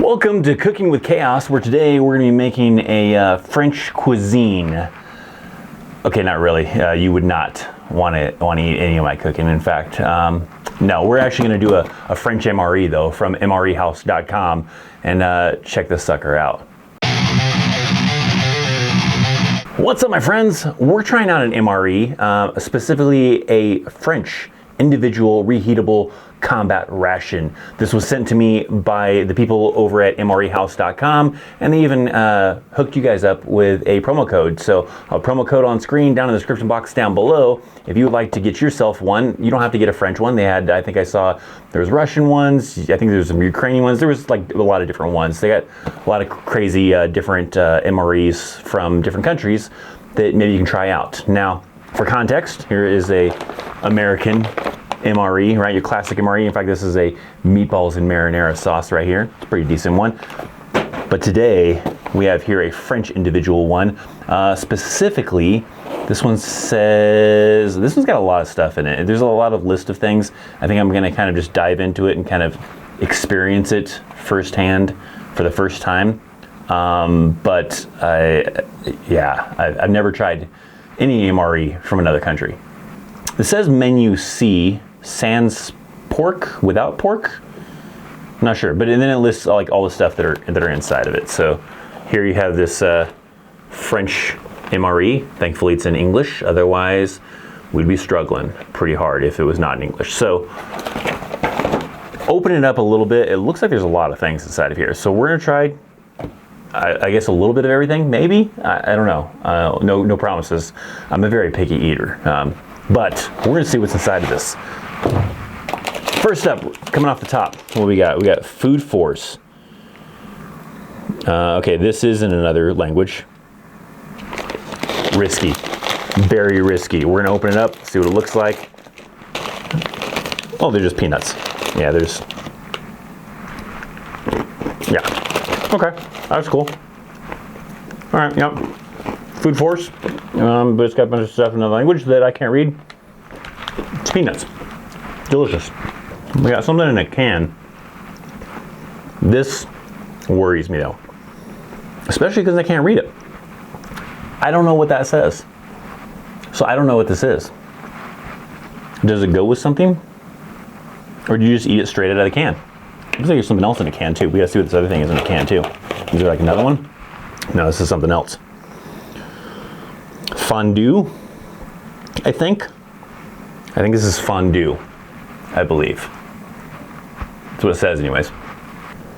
Welcome to Cooking with Chaos, where today we're going to be making a French cuisine. Okay, not really. You would not want to eat any of my cooking. In fact, no, we're actually going to do a French MRE though from mrehouse.com and check this sucker out. What's up, my friends? We're trying out an MRE, specifically a French individual reheatable combat ration. This was sent to me by the people over at mrehouse.com, and they even hooked you guys up with a promo code. So a promo code on screen down in the description box down below. If you would like to get yourself one, you don't have to get a French one. They had, I think I saw there was Russian ones, I think there was some Ukrainian ones, there was like a lot of different ones. They got a lot of crazy different MREs from different countries that maybe you can try out. Now, for context, here is a American MRE, right? Your classic MRE. In fact, this is a meatballs and marinara sauce right here. It's a pretty decent one. But today we have here a French individual one. Specifically, this one says, this one's got a lot of stuff in it. There's a lot of list of things. I think I'm going to kind of just dive into it and kind of experience it firsthand for the first time. But I've never tried any MRE from another country. It says menu C, sans pork, without pork? I'm not sure, but then it lists like all the stuff that are inside of it. So here you have this French MRE. Thankfully it's in English, otherwise we'd be struggling pretty hard if it was not in English. So open it up a little bit. It looks like there's a lot of things inside of here. So we're gonna try, I guess, a little bit of everything, maybe? I don't know. No promises. I'm a very picky eater. But we're gonna see what's inside of this. First up, coming off the top, what we got? We got Food Force. Okay, this is in another language. Risky, very risky. We're gonna open it up, see what it looks like. Oh, they're just peanuts. Yeah, okay, that's cool. All right, yep. Food Force, but it's got a bunch of stuff in the language that I can't read. It's peanuts. Delicious. We got something in a can. This worries me though, especially because I can't read it. I don't know what that says. So I don't know what this is. Does it go with something? Or do you just eat it straight out of the can? Looks like there's something else in the can too. We gotta see what this other thing is in the can too. Is there like another one? No, this is something else. Fondue, I think this is fondue, I believe. That's what it says anyways.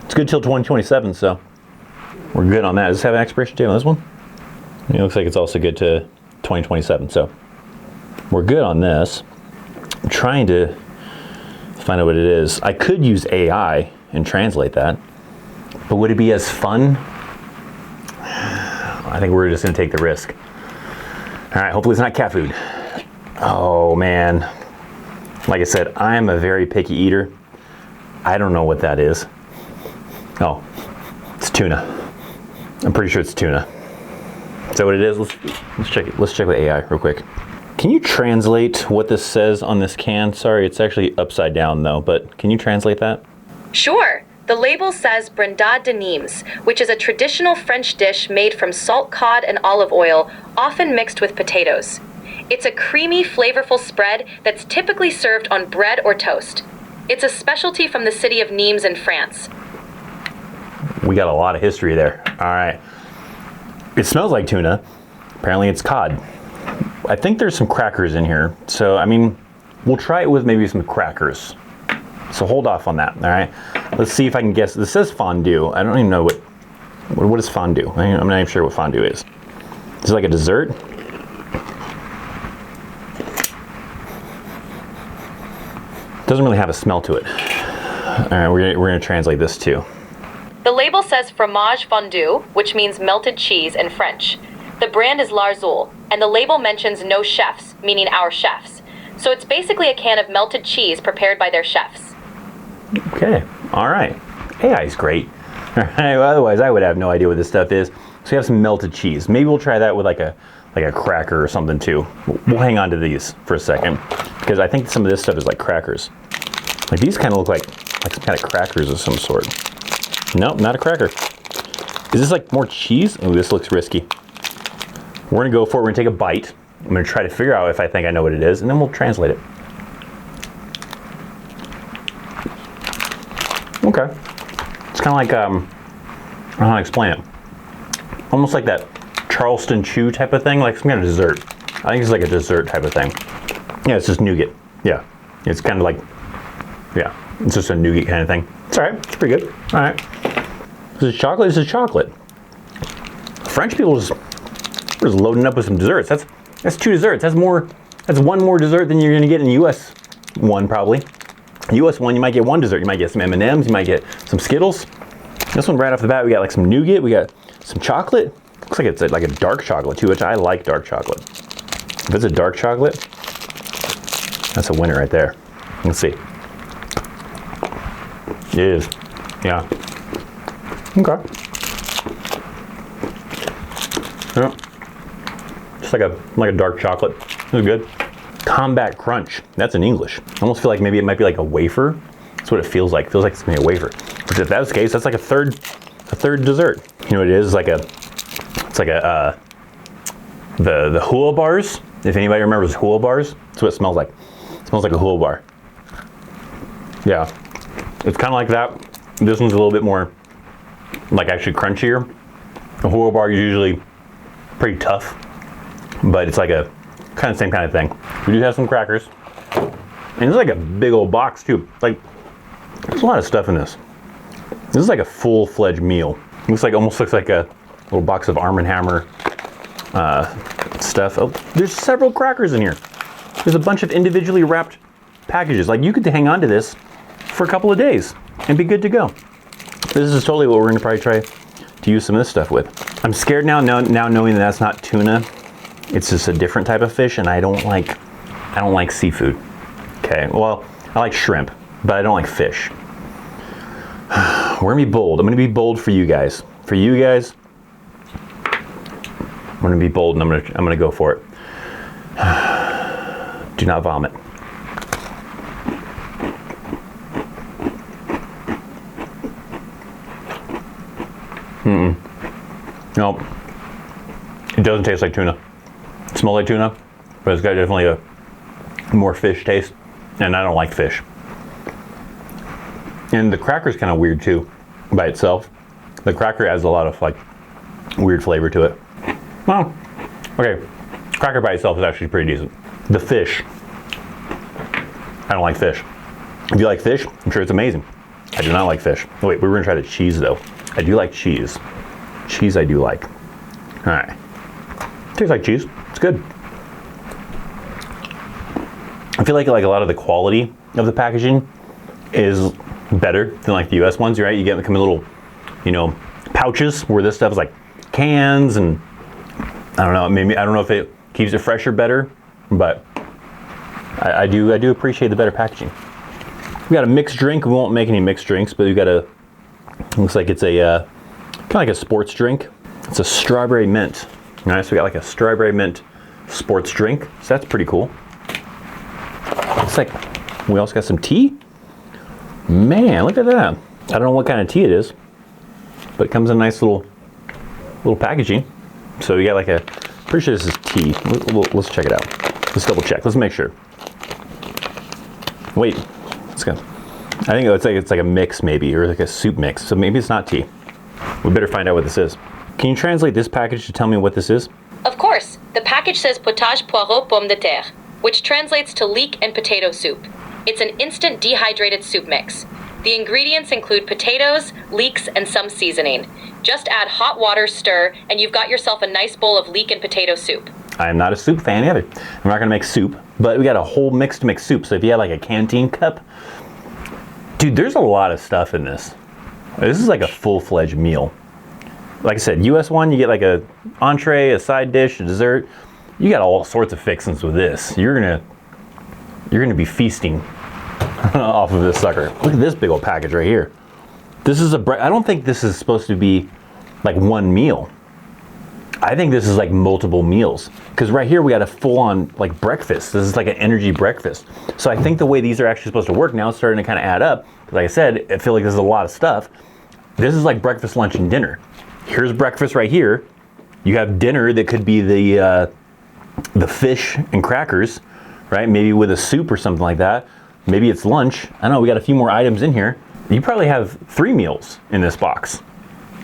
It's good till 2027, so we're good on that. Does this have an expiration date on this one? It looks like it's also good to 2027, so we're good on this. I'm trying to find out what it is. I could use AI and translate that, but would it be as fun? I think we're just gonna take the risk. All right, hopefully it's not cat food. Oh man. Like I said, I am a very picky eater. I don't know what that is. Oh, it's tuna. I'm pretty sure it's tuna. Is that what it is? Let's check it. Let's check with AI real quick. Can you translate what this says on this can? Sorry, it's actually upside down though, but can you translate that? Sure. The label says brindade de Nimes, which is a traditional French dish made from salt cod and olive oil, often mixed with potatoes. It's a creamy, flavorful spread that's typically served on bread or toast. It's a specialty from the city of Nimes in France. We got a lot of history there. All right. It smells like tuna. Apparently it's cod. I think there's some crackers in here. So, I mean, we'll try it with maybe some crackers. So hold off on that, all right? Let's see if I can guess. This says fondue. I don't even know what is fondue? I'm not even sure what fondue is. Is it like a dessert? Doesn't really have a smell to it. All right, we're gonna translate this too. The label says fromage fondue, which means melted cheese in French. The brand is Larzul, and the label mentions no chefs, meaning our chefs. So it's basically a can of melted cheese prepared by their chefs. Okay, all right. AI is great. All right, well, otherwise I would have no idea what this stuff is. So we have some melted cheese. Maybe we'll try that with like a cracker or something too. We'll hang on to these for a second because I think some of this stuff is like crackers. Like these kind of look like some kind of crackers of some sort. Nope, not a cracker. Is this like more cheese? Oh, this looks risky. We're gonna go for it. We're gonna take a bite. I'm gonna try to figure out if I think I know what it is, and then we'll translate it. Okay. It's kind of like, I don't know how to explain it. Almost like that Charleston Chew type of thing, like some kind of dessert. I think it's like a dessert type of thing. Yeah, it's just nougat. Yeah, it's kind of like, yeah, it's just a nougat kind of thing. It's all right, it's pretty good. All right. This is chocolate, this is chocolate. French people we're just loading up with some desserts. That's 2 desserts. That's 1 more dessert than you're gonna get in the US one probably. US one, you might get 1 dessert. You might get some M&Ms, you might get some Skittles. This one right off the bat, we got like some nougat, we got some chocolate. Looks like it's like a dark chocolate too, which I like dark chocolate. If it's a dark chocolate, that's a winner right there. Let's see. It is, yeah. Okay. Yeah. Just like a dark chocolate. This is good. Combat Crunch. That's in English. I almost feel like maybe it might be like a wafer. That's what it feels like. It feels like it's gonna be a wafer. Which if that's the case, that's like a third dessert. You know what it is? It's like the hula bars. If anybody remembers hula bars, that's what it smells like. It smells like a hula bar. Yeah. It's kind of like that. This one's a little bit more, like actually crunchier. A hula bar is usually pretty tough, but it's like a kind of same kind of thing. We do have some crackers, and it's like a big old box too. Like there's a lot of stuff in this. This is like a full-fledged meal. Almost looks like a little box of Arm & Hammer stuff. Oh, there's several crackers in here. There's a bunch of individually wrapped packages. Like you could hang on to this for a couple of days and be good to go. This is totally what we're gonna probably try to use some of this stuff with. I'm scared now knowing that that's not tuna. It's just a different type of fish, and I don't like seafood. Okay, well, I like shrimp, but I don't like fish. We're gonna be bold. I'm gonna be bold for you guys. For you guys, I'm gonna be bold, and I'm gonna go for it. Do not vomit. Nope. It doesn't taste like tuna. It smells like tuna, but it's got definitely a more fish taste, and I don't like fish. And the cracker's kind of weird too, by itself. The cracker adds a lot of like weird flavor to it. Well, okay, cracker by itself is actually pretty decent. The fish, I don't like fish. If you like fish, I'm sure it's amazing. I do not like fish. Oh, wait, we were gonna try the cheese though. I do like cheese. Cheese I do like. All right, tastes like cheese. It's good. I feel like a lot of the quality of the packaging is better than like the US ones, right? You get them in little, pouches where this stuff is like cans, and I don't know, maybe, I don't know if it keeps it fresher better, but I do appreciate the better packaging. We got a mixed drink. We won't make any mixed drinks, but we got looks like it's a kind of like a sports drink. It's a strawberry mint. All right, so we got like a strawberry mint sports drink. So that's pretty cool. It's like, we also got some tea. Man, look at that. I don't know what kind of tea it is, but it comes in a nice little packaging. So we got like pretty sure this is tea. Let's check it out. Let's double check. Let's make sure. Wait, let's go. I think it's like a mix maybe, or like a soup mix. So maybe it's not tea. We better find out what this is. Can you translate this package to tell me what this is? Of course. The package says potage poireau pomme de terre, which translates to leek and potato soup. It's an instant dehydrated soup mix. The ingredients include potatoes, leeks, and some seasoning. Just add hot water, stir, and you've got yourself a nice bowl of leek and potato soup. I am not a soup fan either. I'm not gonna make soup, but we got a whole mix to make soup. So if you have like a canteen cup, dude, there's a lot of stuff in this. This is like a full-fledged meal. Like I said, US one, you get like a entree, a side dish, a dessert. You got all sorts of fixings with this. You're gonna be feasting off of this sucker. Look at this big old package right here. This is I don't think this is supposed to be like one meal. I think this is like multiple meals. Because right here we got a full-on like breakfast. This is like an energy breakfast. So I think the way these are actually supposed to work now is starting to kind of add up. Like I said, I feel like this is a lot of stuff. This is like breakfast, lunch, and dinner. Here's breakfast right here. You have dinner that could be the fish and crackers, right? Maybe with a soup or something like that. Maybe it's lunch. I don't know, we got a few more items in here. You probably have 3 meals in this box.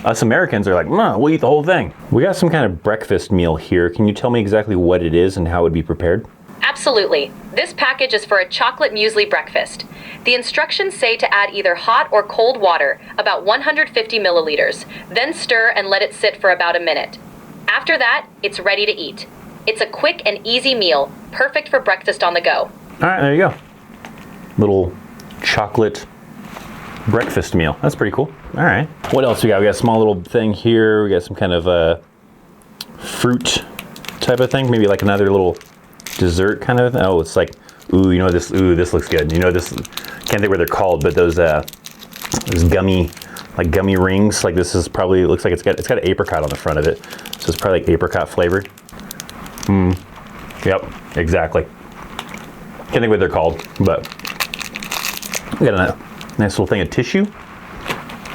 Us Americans are like, we'll eat the whole thing. We got some kind of breakfast meal here. Can you tell me exactly what it is and how it would be prepared? Absolutely. This package is for a chocolate muesli breakfast. The instructions say to add either hot or cold water, about 150 milliliters, then stir and let it sit for about a minute. After that, it's ready to eat. It's a quick and easy meal, perfect for breakfast on the go. All right, there you go. Little chocolate breakfast meal. That's pretty cool. All right. What else we got? We got a small little thing here. We got some kind of fruit type of thing. Maybe like another little dessert kind of. Oh, it's like, this looks good. Can't think what they're called, but those gummy rings. Like this is probably, it looks like it's got an apricot on the front of it. So it's probably like apricot flavored. Yep, exactly. Can't think what they're called, but we got a nice little thing of tissue.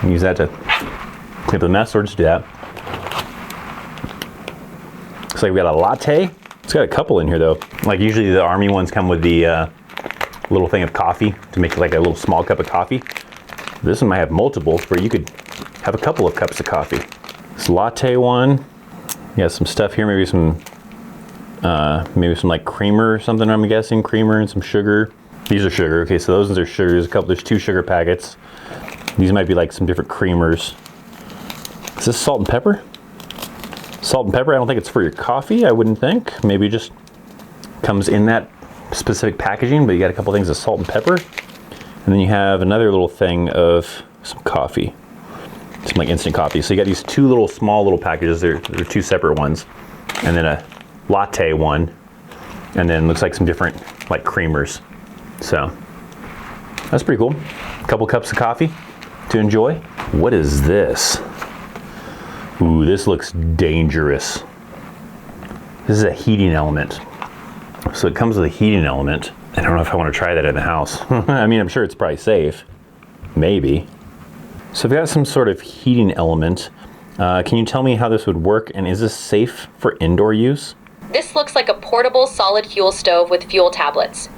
Use that to clean up the mess, or just do that. Looks like we got a latte. It's got a couple in here though. Like usually the Army ones come with the little thing of coffee to make like a little small cup of coffee. This one might have multiples where you could have a couple of cups of coffee. This latte one, you got some stuff here, maybe some like creamer or something, I'm guessing. Creamer and some sugar. These are sugar. Okay, so those ones are sugar. There's 2 sugar packets. These might be like some different creamers. Is this salt and pepper? Salt and pepper, I don't think it's for your coffee, I wouldn't think. Maybe it just comes in that specific packaging, but you got a couple things of salt and pepper. And then you have another little thing of some coffee. Some like instant coffee. So you got these 2 small little packages. They're 2 separate ones. And then a latte one. And then looks like some different like creamers. So that's pretty cool. A couple cups of coffee to enjoy. What is this? Ooh, this looks dangerous. This is a heating element. So it comes with a heating element. I don't know if I want to try that in the house. I mean, I'm sure it's probably safe. Maybe. So I've got some sort of heating element. Can you tell me how this would work, and is this safe for indoor use? This looks like a portable solid fuel stove with fuel tablets.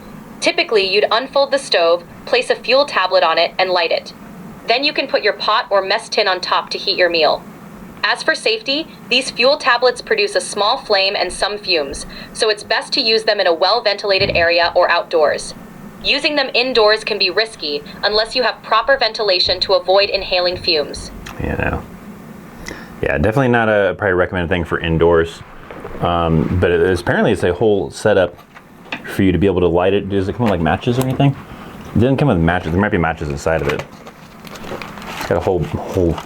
Typically, you'd unfold the stove, place a fuel tablet on it, and light it. Then you can put your pot or mess tin on top to heat your meal. As for safety, these fuel tablets produce a small flame and some fumes, so it's best to use them in a well-ventilated area or outdoors. Using them indoors can be risky unless you have proper ventilation to avoid inhaling fumes. Yeah, definitely not a probably recommended thing for indoors. But apparently it's a whole setup for you to be able to light it. Does it come with like matches or anything? It didn't come with matches. There might be matches inside of it. It's got a whole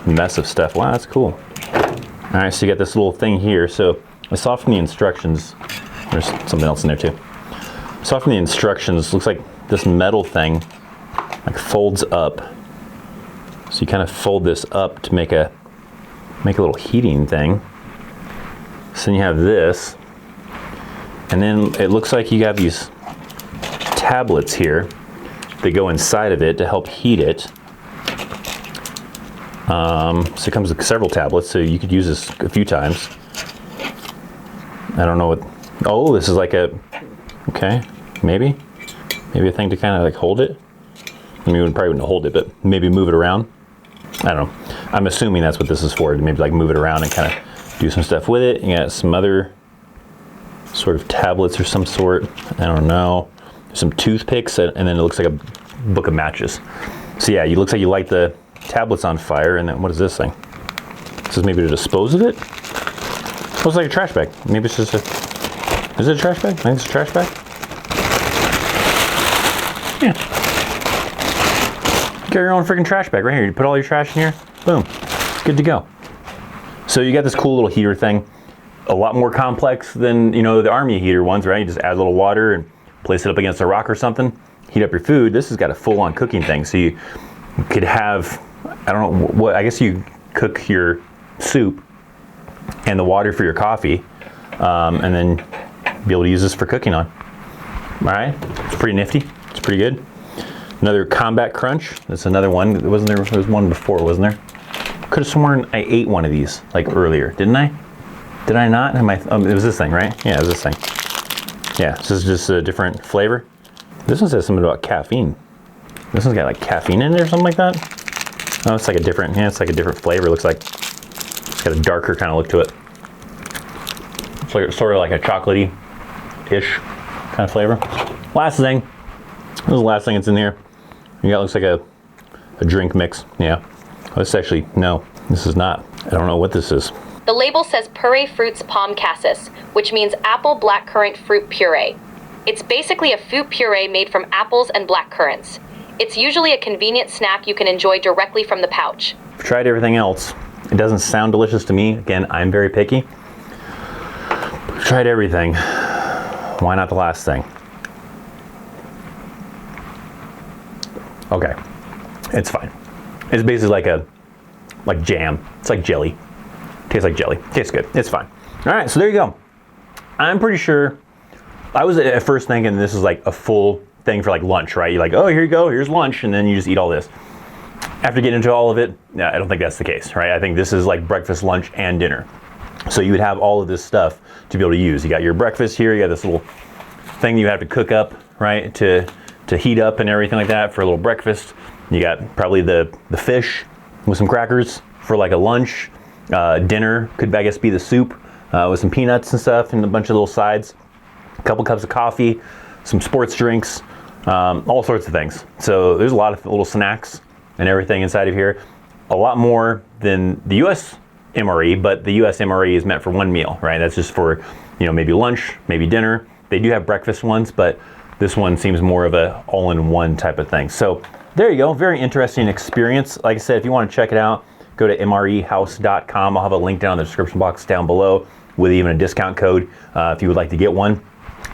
mess of stuff. Wow, that's cool. All right, so you got this little thing here. So I saw from the instructions, there's something else in there too. I saw from the instructions, looks like this metal thing like folds up. So you kind of fold this up to make a little heating thing. So then you have this, and then it looks like you have these tablets here that go inside of it to help heat it. So it comes with several tablets, so you could use this a few times. I don't know what, oh, this is like okay, maybe a thing to kind of like hold it. I mean, we probably wouldn't hold it, but maybe move it around. I don't know. I'm assuming that's what this is for, to maybe like move it around and kind of do some stuff with it. You got some other sort of tablets or some sort. I don't know. Some toothpicks, and then it looks like a book of matches. So yeah, it looks like you light the tablets on fire, and then what is this thing? This is maybe to dispose of it? It looks like a trash bag. Maybe it's just is it a trash bag? I think it's a trash bag. Yeah. Get your own freaking trash bag right here. You put all your trash in here, boom, good to go. So you got this cool little heater thing. A lot more complex than, the Army heater ones, right? You just add a little water and place it up against a rock or something, heat up your food. This has got a full-on cooking thing. So you could have, I don't know what, I guess you cook your soup and the water for your coffee, and then be able to use this for cooking on. All right, it's pretty nifty. It's pretty good. Another Combat Crunch. That's another one. There was one before, wasn't there? Could have sworn I ate one of these like earlier, didn't I? Did I not? It was this thing, right? Yeah, it was this thing. Yeah, this is just a different flavor. This one says something about caffeine. This one's got like caffeine in it or something like that. Oh, it's like a different, it's like a different flavor. It looks like it's got a darker kind of look to it. It's like sort of like a chocolatey-ish kind of flavor. Last thing. This is the last thing that's in here. You got, looks like a drink mix. Yeah. Oh, this actually, no, this is not. I don't know what this is. The label says Puree Fruits Palm Cassis, which means apple blackcurrant fruit puree. It's basically a fruit puree made from apples and blackcurrants. It's usually a convenient snack you can enjoy directly from the pouch. I've tried everything else. It doesn't sound delicious to me. Again, I'm very picky. I've tried everything. Why not the last thing? Okay, it's fine. It's basically like jam. It's like jelly. Tastes like jelly. Tastes good. It's fine. All right, so there you go. I'm pretty sure. I was at first thinking this is like a full thing for like lunch, right? You're like, oh, here you go, here's lunch, and then you just eat all this. After getting into all of it, no, I don't think that's the case, right? I think this is like breakfast, lunch, and dinner. So you would have all of this stuff to be able to use. You got your breakfast here, you got this little thing you have to cook up, right? To heat up and everything like that for a little breakfast. You got probably the fish with some crackers for like a lunch. Dinner could, I guess, be the soup with some peanuts and stuff and a bunch of little sides. A couple cups of coffee, some sports drinks, all sorts of things. So there's a lot of little snacks and everything inside of here. A lot more than the US MRE, but the US MRE is meant for one meal, right? That's just for, maybe lunch, maybe dinner. They do have breakfast ones, but this one seems more of a all-in-one type of thing. So there you go, very interesting experience. Like I said, if you want to check it out, go to mrehouse.com. I'll have a link down in the description box down below with even a discount code if you would like to get one.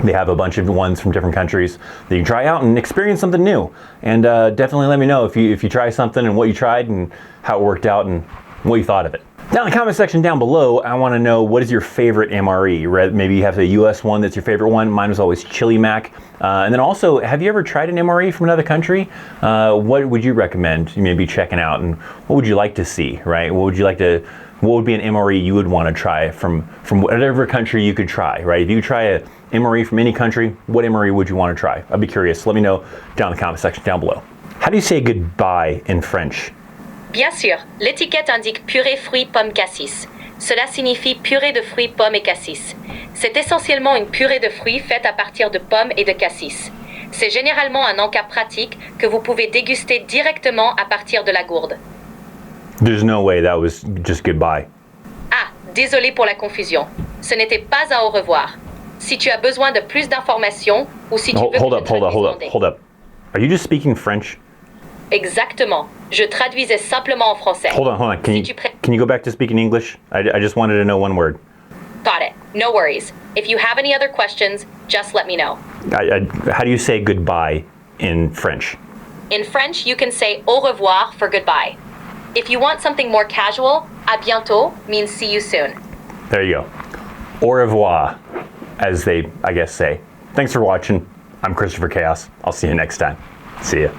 They have a bunch of ones from different countries that you can try out and experience something new. And definitely let me know if you try something and what you tried and how it worked out and what you thought of it. Now in the comment section down below, I want to know, what is your favorite MRE? Maybe you have a US one that's your favorite one. Mine was always Chili Mac. And then also, have you ever tried an MRE from another country? What would you recommend maybe checking out, and what would you like to see, right? What would be an MRE you would want to try from whatever country you could try, right? If you try a MRE from any country, what MRE would you want to try? I'd be curious. Let me know down in the comment section down below. How do you say goodbye in French? Bien sûr, l'étiquette indique purée fruits pommes cassis. Cela signifie purée de fruits pommes et cassis. C'est essentiellement une purée de fruits faite à partir de pommes et de cassis. C'est généralement un encas pratique que vous pouvez déguster directement à partir de la gourde. There's no way that was just goodbye. Ah, désolé pour la confusion. Ce n'était pas un au revoir. Si tu as besoin de plus d'informations ou si tu veux hold up. Are you just speaking French? Exactement. Je traduisais simplement en français. Hold on. Can you go back to speaking English? I just wanted to know one word. Got it. No worries. If you have any other questions, just let me know. How do you say goodbye in French? In French, you can say au revoir for goodbye. If you want something more casual, à bientôt means see you soon. There you go. Au revoir, as they, I guess, say. Thanks for watching. I'm Christopher Chaos. I'll see you next time. See ya.